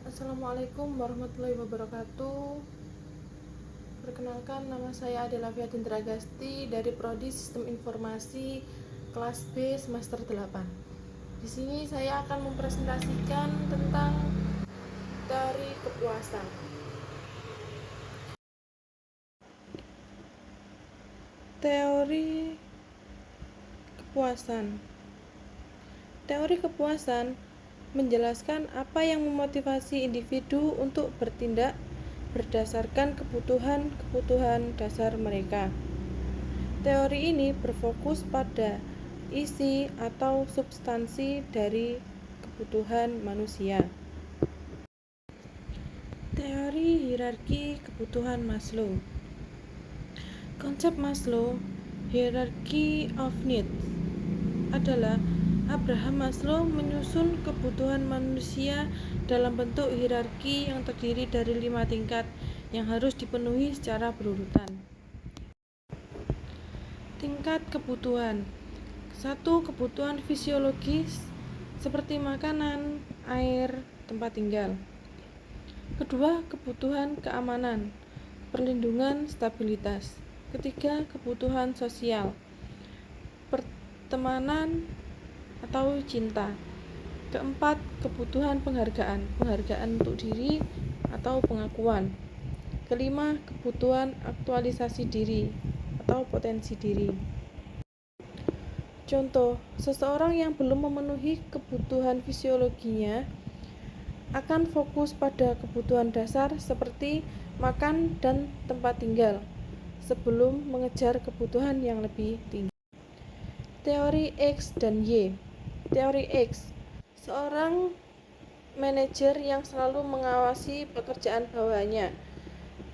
Assalamualaikum warahmatullahi wabarakatuh. Perkenalkan, nama saya adalah Fiatin Dragasti dari Prodi Sistem Informasi kelas B semester 8. Di sini saya akan mempresentasikan tentang teori kepuasan. Teori kepuasan. Teori kepuasan menjelaskan apa yang memotivasi individu untuk bertindak berdasarkan kebutuhan-kebutuhan dasar mereka. Teori ini berfokus pada isi atau substansi dari kebutuhan manusia. Teori hierarki kebutuhan Maslow. Konsep Maslow, Hierarchy of Needs, adalah Abraham Maslow menyusun kebutuhan manusia dalam bentuk hierarki yang terdiri dari 5 tingkat yang harus dipenuhi secara berurutan. Tingkat kebutuhan. 1. Kebutuhan fisiologis seperti makanan, air, tempat tinggal. Kedua, kebutuhan keamanan, perlindungan, stabilitas. Ketiga, kebutuhan sosial, pertemanan atau cinta. Keempat, kebutuhan penghargaan untuk diri atau pengakuan. Kelima, kebutuhan aktualisasi diri atau potensi diri. Contoh, seseorang yang belum memenuhi kebutuhan fisiologinya akan fokus pada kebutuhan dasar seperti makan dan tempat tinggal sebelum mengejar kebutuhan yang lebih tinggi. Teori X dan Y. Teori X, seorang manajer yang selalu mengawasi pekerjaan bawahannya.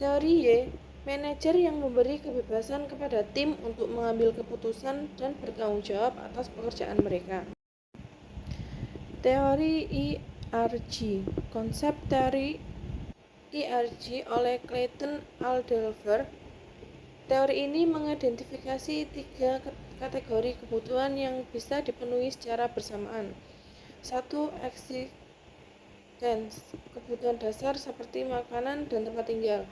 Teori Y, manajer yang memberi kebebasan kepada tim untuk mengambil keputusan dan bertanggung jawab atas pekerjaan mereka. Teori IRG. Konsep teori IRG oleh Clayton Alderfer. Teori ini mengidentifikasi 3 kategori kebutuhan yang bisa dipenuhi secara bersamaan. 1. Existence, kebutuhan dasar seperti makanan dan tempat tinggal.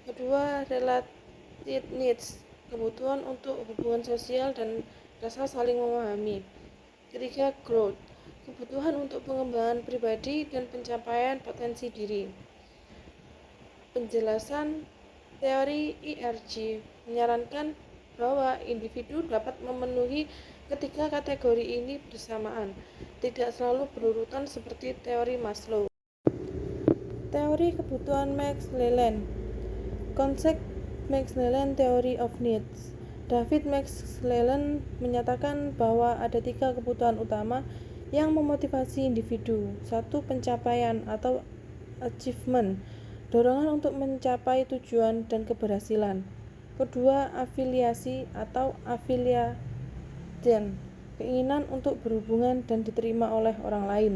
Kedua, related needs, kebutuhan untuk hubungan sosial dan rasa saling memahami. Ketiga, growth, kebutuhan untuk pengembangan pribadi dan pencapaian potensi diri. Penjelasan teori IRG menyarankan bahwa individu dapat memenuhi ketiga kategori ini bersamaan, tidak selalu berurutan seperti teori Maslow. Teori kebutuhan Max Leland. Konsep Max Leland Theory of Needs. David Max Leland menyatakan bahwa ada 3 kebutuhan utama yang memotivasi individu. 1. Pencapaian atau achievement, dorongan untuk mencapai tujuan dan keberhasilan. Kedua, afiliasi atau affiliation, keinginan untuk berhubungan dan diterima oleh orang lain.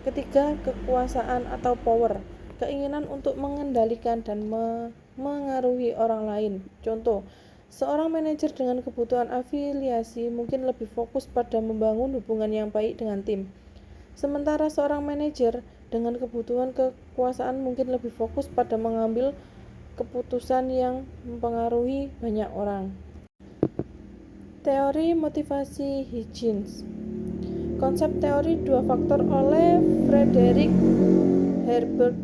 Ketiga, kekuasaan atau power, keinginan untuk mengendalikan dan mengaruhi orang lain. Contoh, seorang manajer dengan kebutuhan afiliasi mungkin lebih fokus pada membangun hubungan yang baik dengan tim. Sementara seorang manajer dengan kebutuhan kekuasaan mungkin lebih fokus pada mengambil keputusan yang mempengaruhi banyak orang. Teori motivasi Higgins. Konsep teori 2 faktor oleh Frederick Herbert.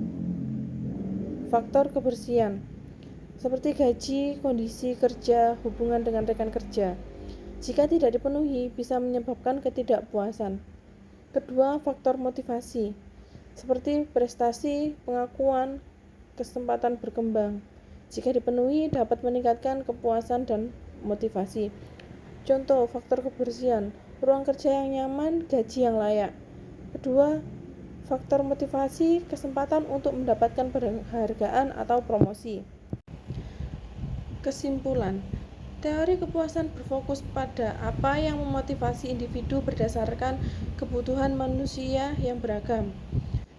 Faktor kebersihan seperti gaji, kondisi kerja, hubungan dengan rekan kerja. Jika tidak dipenuhi, bisa menyebabkan ketidakpuasan. Kedua, faktor motivasi seperti prestasi, pengakuan, kesempatan berkembang. Jika dipenuhi, dapat meningkatkan kepuasan dan motivasi. Contoh, faktor kebersihan, ruang kerja yang nyaman, gaji yang layak. Kedua, faktor motivasi, kesempatan untuk mendapatkan penghargaan atau promosi. Kesimpulan, teori kepuasan berfokus pada apa yang memotivasi individu berdasarkan kebutuhan manusia yang beragam.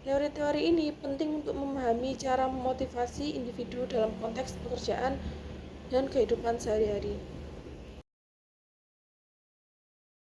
Teori-teori ini penting untuk memahami cara memotivasi individu dalam konteks pekerjaan dan kehidupan sehari-hari.